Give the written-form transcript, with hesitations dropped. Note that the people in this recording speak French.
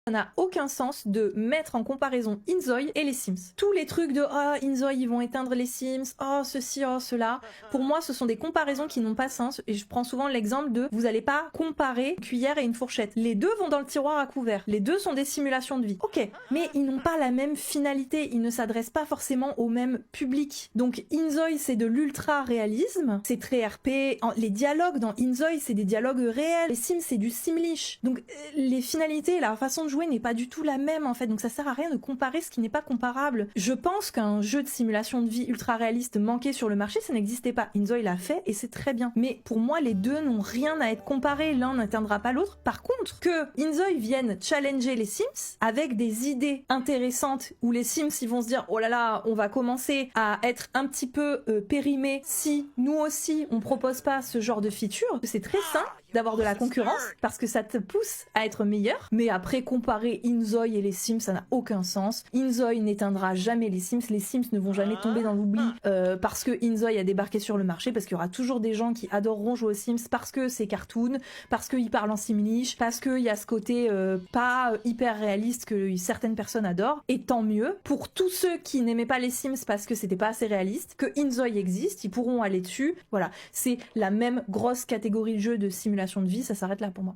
Ça n'a aucun sens de mettre en comparaison Inzoi et les Sims. Tous les trucs de ah Inzoi ils vont éteindre les Sims, oh ceci, oh cela, pour moi ce sont des comparaisons qui n'ont pas de sens et je prends souvent l'exemple de vous allez pas comparer une cuillère et une fourchette. Les deux vont dans le tiroir à couvert, les deux sont des simulations de vie. Ok, mais ils n'ont pas la même finalité, ils ne s'adressent pas forcément au même public. Donc Inzoi c'est de l'ultra réalisme, c'est très RP, les dialogues dans Inzoi c'est des dialogues réels, les Sims c'est du simlish. Donc les finalités, la façon de jouer n'est pas du tout la même en fait, donc ça sert à rien de comparer ce qui n'est pas comparable. Je pense qu'un jeu de simulation de vie ultra réaliste manquait sur le marché, ça n'existait pas. Inzoi l'a fait et c'est très bien. Mais pour moi, les deux n'ont rien à être comparés, l'un n'atteindra pas l'autre. Par contre, que Inzoi vienne challenger les Sims avec des idées intéressantes où les Sims ils vont se dire oh là là, on va commencer à être un petit peu périmés si nous aussi on propose pas ce genre de feature. C'est très sain d'avoir de la concurrence parce que ça te pousse à être meilleur, mais après comparer Inzoi et les Sims ça n'a aucun sens. Inzoi n'éteindra jamais les Sims ne vont jamais tomber dans l'oubli parce que Inzoi a débarqué sur le marché, parce qu'il y aura toujours des gens qui adoreront jouer aux Sims parce que c'est cartoon, parce qu'ils parlent en simlish, parce qu'il y a ce côté pas hyper réaliste que certaines personnes adorent, et tant mieux. Pour tous ceux qui n'aimaient pas les Sims parce que c'était pas assez réaliste, que Inzoi existe, ils pourront aller dessus. Voilà, c'est la même grosse catégorie de jeu de simulation de vie, ça s'arrête là pour moi.